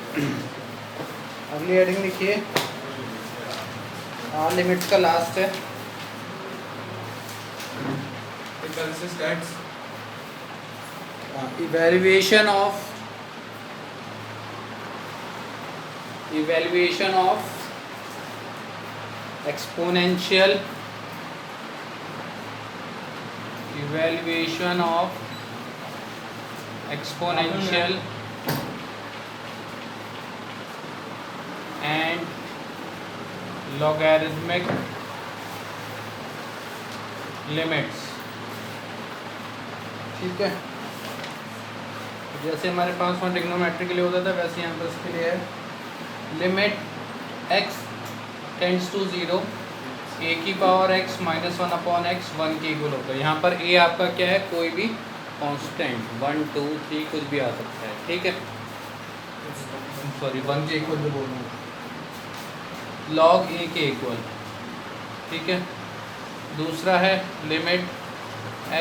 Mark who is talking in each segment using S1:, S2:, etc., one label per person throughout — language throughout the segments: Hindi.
S1: अगली हेडिंग लिखिए, लिमिट्स का लास्ट है। Evaluation of exponential and logarithmic limits. ठीक है, जैसे हमारे पास वहाँ ट्रिग्नोमेट्री के लिए होता था वैसे यहाँ पर इसके लिए है limit x tends to 0 a की पावर x -1 अपॉन x 1 के इक्वल होता है। यहाँ पर a आपका क्या है, कोई भी कांस्टेंट 1 2 3 कुछ भी आ सकता है। ठीक है, सॉरी 1 के इक्वल जो बोल रहा हूँ, log a के इक्वल। ठीक है, दूसरा है limit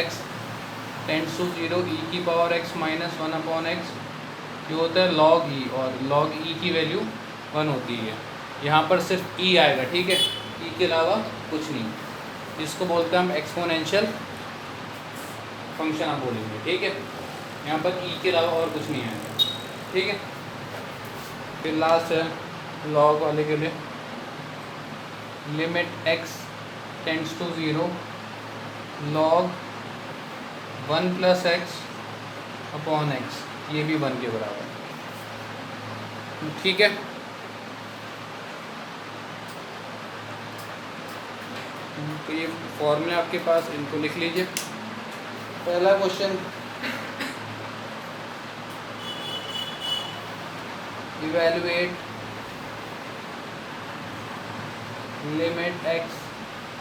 S1: x tends to 0 e की पावर x -1 अपॉन x जो होता है log e, और log e की वैल्यू 1 होती है। यहाँ पर सिर्फ e आएगा। ठीक है, e के अलावा कुछ नहीं, इसको बोलते हैं हम एक्सपोनेंशियल फंक्शन आप बोलेंगे। ठीक है, यहाँ पर e के अलावा और कुछ नहीं आएगा। ठीक है, फिर लास्ट है log वाले के लिए limit x tends to 0 log 1 + x upon x, ये भी 1 के बराबर है। ठीक है, तो ये फॉर्मूले आपके पास, इनको लिख लीजिए। पहला question, evaluate limit x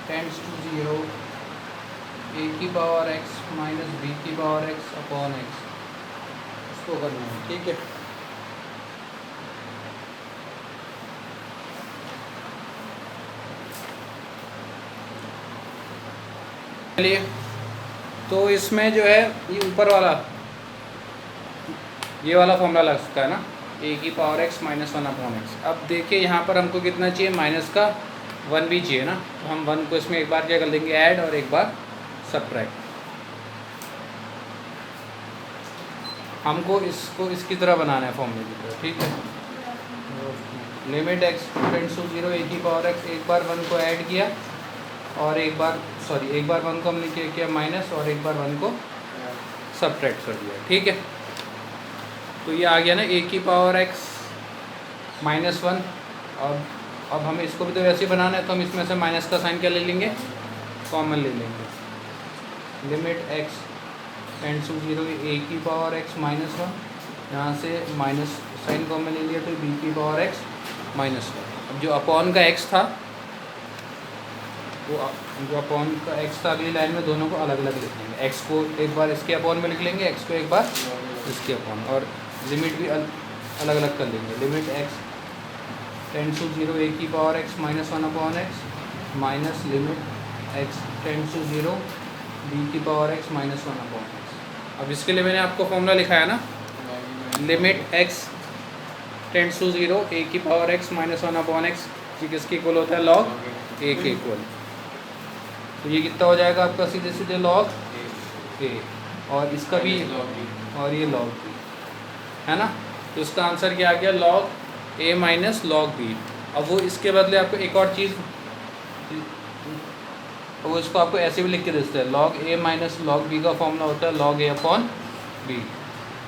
S1: tends to 0 a की पावर x -b की पावर x अपॉन x, इसको करना है। ठीक है, चलिए, तो इसमें जो है ये ऊपर वाला, ये वाला फॉर्मूला लग सकता है ना, a की पावर x -1 अपॉन x। अब देखिए यहाँ पर हमको कितना चाहिए, माइनस का 1 भी चाहिए ना, तो हम 1 को इसमें एक बार क्या कर देंगे, ऐड, और एक बार सब्ट्रैक्ट। हमको इसको इसकी तरह बनाना है, फॉर्मूले की तरह। ठीक है, limit x tends to 0 a की पावर x, एक बार 1 को ऐड किया और एक बार एक बार 1 को हमने क्या किया माइनस, और एक बार 1 को सब्ट्रैक्ट कर दिया। ठीक है, तो ये आ गया ना a की पावर x -1। और अब हमें इसको भी तो वैसे ही बनाना है, तो हम इसमें से माइनस का साइन क्या ले लेंगे, कॉमन ले लेंगे। Limit x tends to 0 a की पावर x -1, यहाँ से माइनस साइन कॉमन ले लिया, तो b की पावर x -1। अब जो अपॉन का x था, वो जो अपॉन का x था अगली लाइन में, दोनों को अलग अलग लिख लेंगे। x को एक बार इसके अपॉन में लिख लेंगे, x को एक बार इसके अपॉन, और लिमिट भी अलग अलग कर लेंगे। Limit x tends to 0 a की power x -1 upon x minus limit x tends to 0 b की पावर x -1 अपॉन x। अब इसके लिए मैंने आपको फॉर्मूला लिखाया ना, limit x tends to 0 a की पावर x -1 अपॉन x, ये किसके इक्वल होता है, log a के इक्वल। तो ये कितना हो जाएगा आपका, सीधे सीधे log a, और इसका भी, और ये log b है ना। तो इसका आंसर क्या आ गया, log a minus log b। अब वो इसके बदले आपको एक और चीज़, वो इसको आपको ऐसे भी लिख के देते हैं, log a minus log b का फॉर्मूला होता है log a अपॉन b।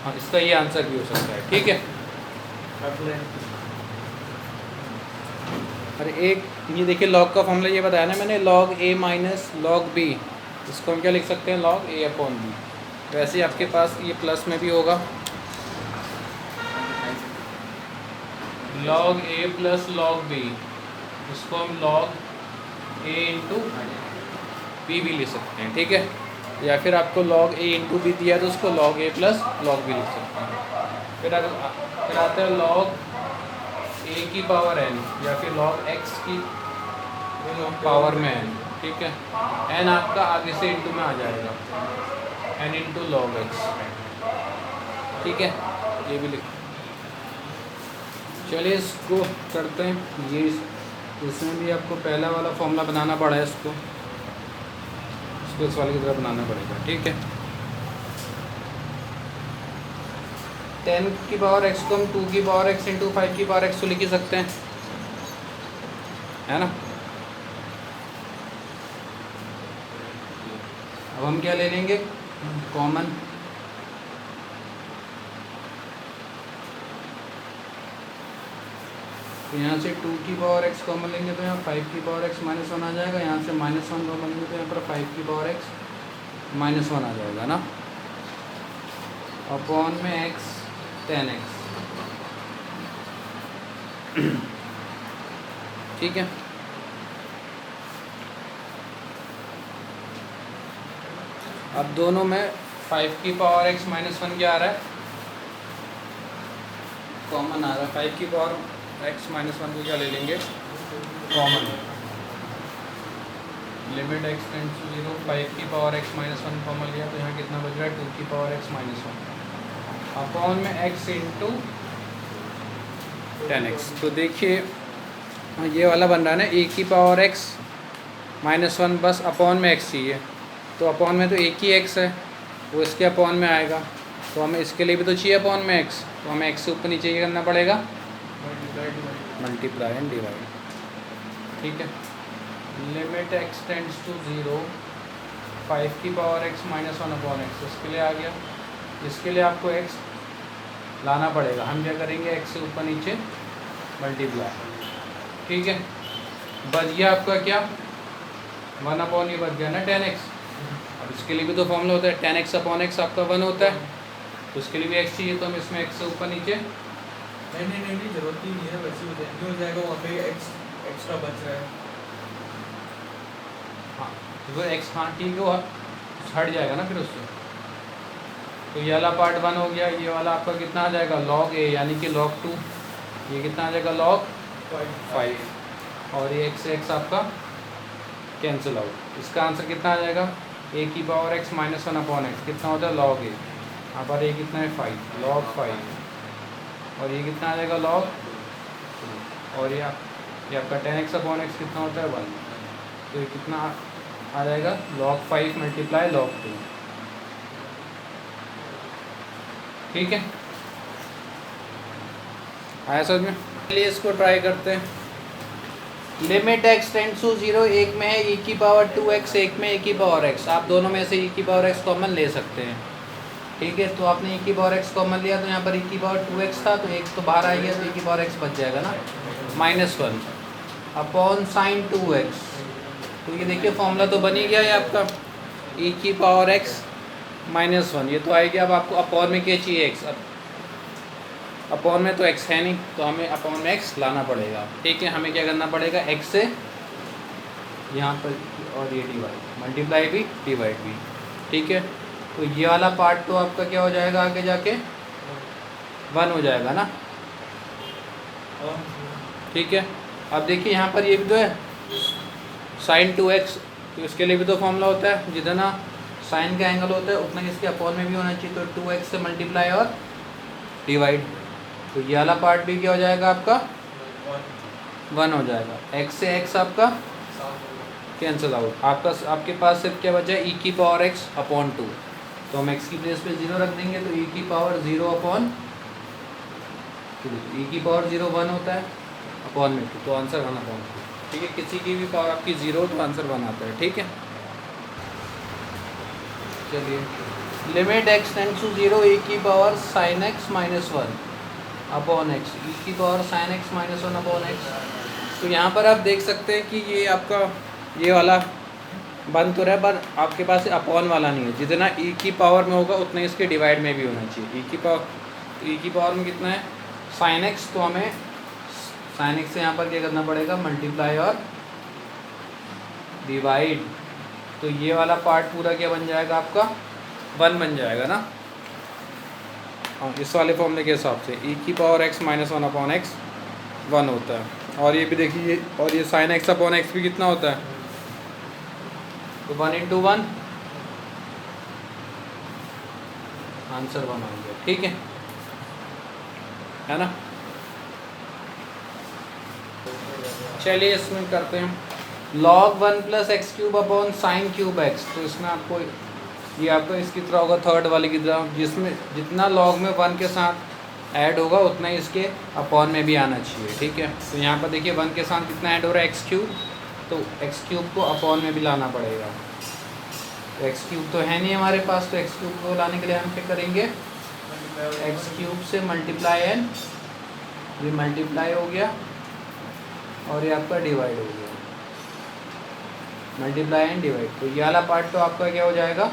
S1: हाँ, इसका ये आंसर भी हो सकता है। ठीक है, अरे एक ये देखिए, log का फॉर्मूला ये बताया ना मैंने, log a minus log b, इसको हम क्या लिख सकते हैं, log a अपॉन b। वैसे ही आपके पास ये प्लस में भी होगा, log a plus log b, इसको हम log a इंटू b भी लिख सकते हैं। ठीक है, या फिर आपको log a इंटू b दिया तो उसको log a plus log b लिख सकते हैं। फिर आता है log a की पावर n, या फिर log x की पावर में n। ठीक है, n आपका आगे से इंटू में आ जाएगा, n इंटू log x। ठीक है, ये भी लिख। चलिए इसको करते हैं। ये इसमें भी आपको पहला वाला फॉर्मूला बनाना पड़ा है, इसको इस वाले की तरह बनाना पड़ेगा। ठीक है, 10 की पावर एक्स को हम 2 की पावर एक्स इंटू 5 की पावर एक्स तो लिख ही सकते हैं, है ना। अब हम क्या ले लेंगे कॉमन, तो यहाँ से 2 की पावर एक्स कॉमन लेंगे तो यहाँ 5 की पावर एक्स माइनस 1 आ जाएगा। यहाँ से -1 कॉमन लेंगे तो यहाँ पर 5 की पावर एक्स माइनस 1 आ जाएगा ना, अपॉन में x 10x। ठीक है, अब दोनों में 5 की पावर x माइनस 1 क्या आ रहा है, कॉमन आ रहा है। 5 की पावर x माइनस 1 को क्या ले लेंगे common, limit x tends to 0, 5 की पावर x माइनस 1 कॉमन लिया तो यहाँ कितना बच रहा है 2 की पावर x माइनस 1 अपॉन में x इंटू 10x। तो देखिए ये वाला बन रहा है ना, a की पावर x माइनस 1 बस अपॉन में x चाहिए, तो अपॉन में तो एक ही x है, वो इसके अपॉन में आएगा, तो हमें इसके लिए भी तो चाहिए अपॉन में x, तो हमें x से ऊपर नीचे ये करना पड़ेगा मल्टीप्लाई एंड डिवाइड। ठीक है, लिमिट x टेंड्स टू 0, 5 की power x minus 1 upon x, इसके लिए आ गया। इसके लिए आपको x लाना पड़ेगा, हम क्या करेंगे x से ऊपर नीचे मल्टीप्लाई। ठीक है, बच गया आपका क्या 1 अपॉन, ये बच गया ना 10x। अब इसके लिए भी तो फॉर्मूला होता है 10x अपॉन x आपका 1 होता है, तो इसके लिए भी x चाहिए, तो हम इसमें x से ऊपर नीचे
S2: नहीं जरूरत ही नहीं है, वैसे हो जाएगा वहाँ पे x एक्स्ट्रा बच रहा है।
S1: हाँ तो x, हाँ ठीक है, वो हट जाएगा ना फिर उससे। तो ये वाला पार्ट 1 हो गया, ये वाला आपका कितना आ जाएगा log a यानी कि log 2, ये कितना आ जाएगा log 5, और ये x से x आपका कैंसिल आउट। इसका आंसर कितना आ जाएगा a की power x minus 1 upon x, कितना होता है log a, यहाँ पर a कितना है 5, log 5, और ये कितना आ जाएगा log, और ये आपका 10x अपॉन एक्स कितना होता है 1, तो ये कितना आ जाएगा log 5 मल्टीप्लाई log 2। ठीक है, आया समझ में। चलिए इसको ट्राई करते हैं। लिमिट x टेंड्स टू 0, एक में है e की पावर 2x, एक में e की पावर x, आप दोनों में से e की पावर x कॉमन ले सकते हैं। ठीक है, तो आपने e की पावर x कॉमन लिया तो यहाँ पर e की पावर 2x था, तो एक तो बाहर आई है, तो e की पावर x बच जाएगा ना -1 अपॉन साइन 2x। तो ये देखिए फॉर्मूला तो बन ही गया है आपका, e की पावर x -1, ये तो आएगी। अब आपको अपॉन में क्या चाहिए x, अपॉन में तो x है नहीं, तो हमें अपॉन में x लाना पड़ेगा। ठीक है, हमें क्या करना पड़ेगा x से यहाँ पर, और ये डिवाइड, मल्टीप्लाई भी डिवाइड भी। ठीक है, तो ये वाला पार्ट तो आपका क्या हो जाएगा आगे जाके 1 हो जाएगा ना। ठीक है, अब देखिए यहाँ पर ये भी तो है साइन 2x, तो इसके लिए भी तो फॉर्मूला होता है, जितना साइन का एंगल होता है उतना इसके अपॉन में भी होना चाहिए, तो 2x से मल्टीप्लाई और डिवाइड। तो ये वाला पार्ट भी क्या हो जाएगा आपका 1 हो जाएगा, x से x आपका कैंसिल आउट, आपके पास सिर्फ क्या बचा है e की पावर x अपॉन 2, तो हम x की प्लेस पे 0 रख देंगे, तो e की पावर 0 अपॉन 2, e की पावर 0 1 होता है अपॉन में 2, तो आंसर 1 अपॉन 2। ठीक है, किसी की भी पावर आपकी 0 तो आंसर 1 आता है। ठीक है, चलिए limit x tends to 0, e की power sine x minus 1 upon x, e की power sine x minus 1 upon x. तो यहाँ पर आप देख सकते हैं कि ये आपका ये वाला बन तो रहा है, पर आपके पास अपॉन वाला नहीं है, जितना e की पावर में होगा उतना इसके डिवाइड में भी होना चाहिए। e की पावर में कितना है साइन x, तो हमें साइन x से यहाँ पर क्या करना पड़ेगा मल्टीप्लाई और डिवाइड, तो ये वाला पार्ट पूरा क्या बन जाएगा आपका 1 बन जाएगा ना। हाँ, इस वाले फॉर्मूले के हिसाब से e की power x minus 1 upon x 1 होता है, और ये भी देखिए, और ये साइन x अपॉन एक्स भी कितना होता है, तो 1 इंटू 1 आंसर 1 आ गया। ठीक है ना। चलिए इसमें करते हैं log 1 plus x cube upon sine cube x. तो इसमें आपको ये आपको इसकी तरह होगा, थर्ड वाले की तरह, जिसमें जितना log में 1 के साथ ऐड होगा उतना ही इसके अपॉन में भी आना चाहिए। ठीक है, तो यहाँ पर देखिए 1 के साथ कितना ऐड हो रहा है एक्स क्यूब, तो एक्स क्यूब को अपॉन में भी लाना पड़ेगा। तो एक्स क्यूब तो है नहीं हमारे पास, तो एक्स क्यूब को लाने के लिए हम क्या करेंगे, एक्स क्यूब से मल्टीप्लाई एन, ये मल्टीप्लाई हो गया और ये आपका डिवाइड हो गया, मल्टीप्लाई एंड डिवाइड। तो ये वाला पार्ट तो आपका क्या हो जाएगा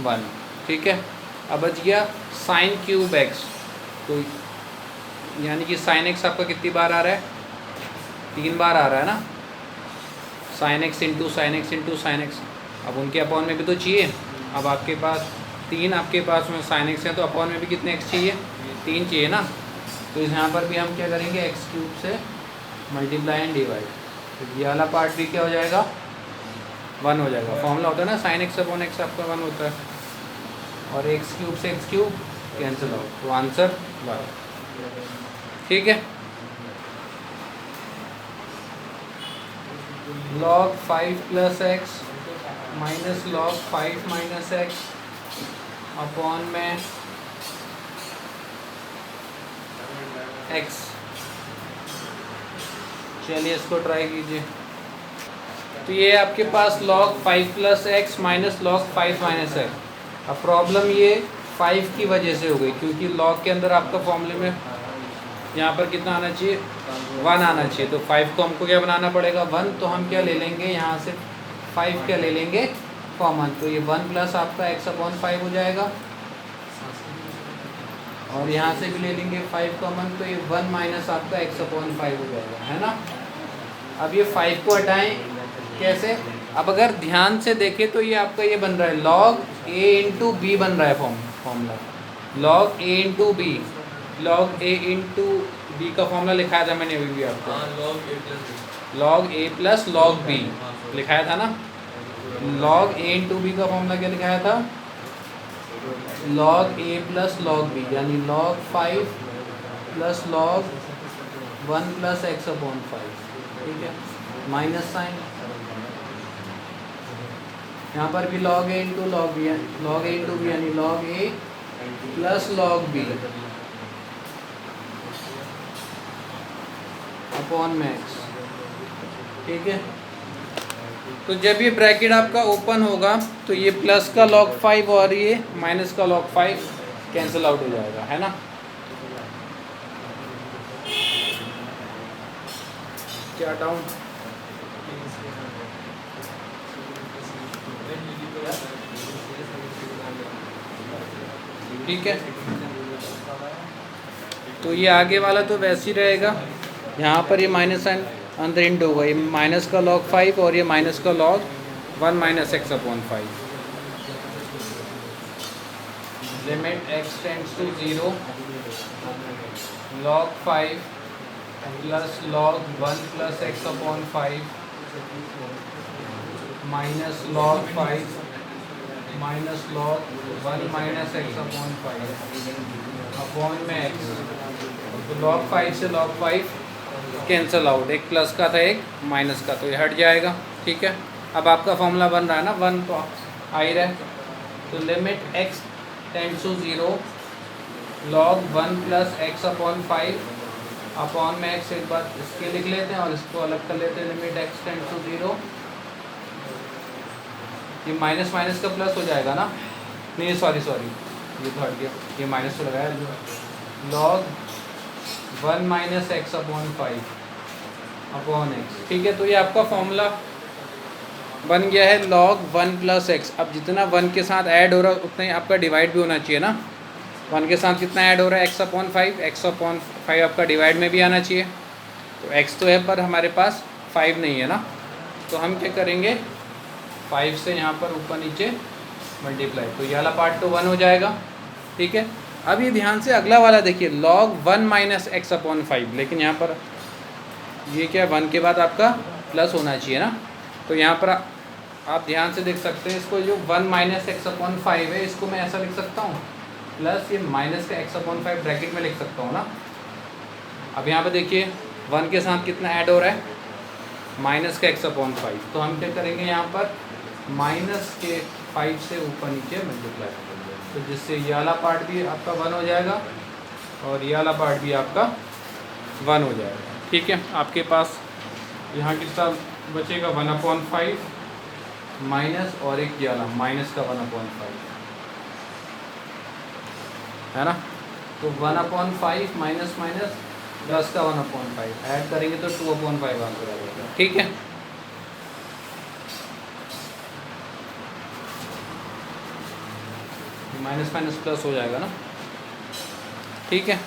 S1: 1। ठीक है, अब बच गया साइन क्यूब एक्स। तो यानी कि साइन एक्स आपका कितनी बार आ रहा है, 3 बार आ रहा है ना, sine x into sine x into sine x. अब उनके अपॉन में भी तो चाहिए, अब आपके पास 3 आपके पास में साइन एक्स है, तो अपॉन में भी कितने एक्स चाहिए, 3 चाहिए ना। तो यहाँ पर भी हम क्या करेंगे, एक्स क्यूब से मल्टीप्लाई एंड डिवाइड। तो ये वाला पार्ट भी क्या हो जाएगा 1 हो जाएगा। फॉर्मूला होता है ना साइन एक्स अपॉन एक्स आपका 1 होता है, और एक्स क्यूब से एक्स क्यूब कैंसिल आउट, तो आंसर 1। ठीक है, log 5 plus x minus log 5 minus x upon में एक्स। चलिए इसको ट्राई कीजिए। तो ये आपके पास log 5 plus x minus log 5 minus x. अब प्रॉब्लम ये 5 की वजह से हो गई, क्योंकि log के अंदर आपका फॉर्मूले में यहाँ पर कितना आना चाहिए, 1 आना चाहिए। तो 5 को हमको क्या बनाना पड़ेगा 1, तो हम क्या ले लेंगे यहाँ से 5 क्या ले लेंगे कॉमन, तो ये 1 प्लस आपका एक्स अपॉन 5 हो जाएगा, और यहाँ से भी ले लेंगे 5 कॉमन, तो ये 1 माइनस आपका एक्स अपॉन 5 हो जाएगा, है ना। अब ये 5 को हटाएं कैसे, अब अगर ध्यान से देखें तो ये आपका ये बन रहा है log a इंटू बी बन रहा है formula, log a into b, log a into b का फॉर्मूला लिखाया था मैंने अभी भी आपको, log a plus log b लिखाया था ना। log a इंटू बी का फॉर्मूला क्या लिखाया था, log a plus log b, यानी log 5 plus log 1 plus x upon 5। ठीक है, माइनस साइन, यहाँ पर भी log a into log b, log a into b यानी log a plus log b upon में x। ठीक है, तो जब ये ब्रैकेट आपका ओपन होगा तो ये प्लस का log 5 और ये माइनस का log 5 कैंसिल आउट हो जाएगा, है ना। क्या डाउन, ठीक है, तो ये आगे वाला तो वैसे ही रहेगा, यहाँ पर ये माइनस साइन अंदर इंड होगा, ये माइनस का log 5 और ये माइनस का log 1 minus x upon 5। Limit x tends to 0 log 5 plus log 1 plus x upon 5 minus log 5 minus log 1 minus x upon 5 upon में x। तो log 5 से log 5 कैंसिल आउट, एक प्लस का था एक माइनस का, तो ये हट जाएगा। ठीक है, अब आपका फॉर्मूला बन रहा है ना 1, तो आ ही रहा है। तो limit x tends to 0 log 1 plus x upon 5 upon में x। एक बार इसके लिख लेते हैं और इसको अलग कर लेते हैं, लिमिट x टेंड्स टू 0, ये माइनस माइनस का प्लस हो जाएगा ना, नहीं सॉरी ये तो हट गया, ये माइनस तो लगाया, log 1 minus x upon 5 upon x. ठीक है, तो ये आपका फॉर्मूला बन गया है log 1 प्लस एक्स। अब जितना 1 के साथ ऐड हो रहा है उतना ही आपका डिवाइड भी होना चाहिए ना। 1 के साथ कितना ऐड हो रहा है एक्स अपॉन 5, एक्स अपॉन 5 आपका डिवाइड में भी आना चाहिए। तो एक्स तो है पर हमारे पास 5 नहीं है ना, तो हम क्या करेंगे 5 से यहाँ पर ऊपर नीचे मल्टीप्लाई, तो ये वाला पार्ट तो 1 हो जाएगा। ठीक है, अब ये ध्यान से अगला वाला देखिए log 1 माइनस एक्स अपॉन 5, लेकिन यहाँ पर ये क्या 1 के बाद आपका प्लस होना चाहिए ना। तो यहाँ पर आप ध्यान से देख सकते हैं, इसको जो 1 माइनस एक्स अपॉन 5 है इसको मैं ऐसा लिख सकता हूँ, प्लस ये माइनस का एक्स अपॉन 5 ब्रैकेट में लिख सकता हूँ ना। अब यहाँ पर देखिए 1 के साथ कितना ऐड हो रहा है, माइनस का x/5। तो हम क्या करेंगे यहाँ पर माइनस के 5 से ऊपर नीचे मल्टीप्लाई करेंगे, तो जिससे ये वाला पार्ट भी आपका 1 हो जाएगा और ये वाला पार्ट भी आपका 1 हो जाएगा। ठीक है, आपके पास यहाँ कितना बचेगा 1/5 माइनस और एक ये वाला माइनस का 1/5 है ना। तो 1/5 माइनस माइनस प्लस का 1/5 ऐड करेंगे तो 2/5 आंसर आ जाएगा। ठीक है, माइनस माइनस प्लस हो जाएगा ना। ठीक है।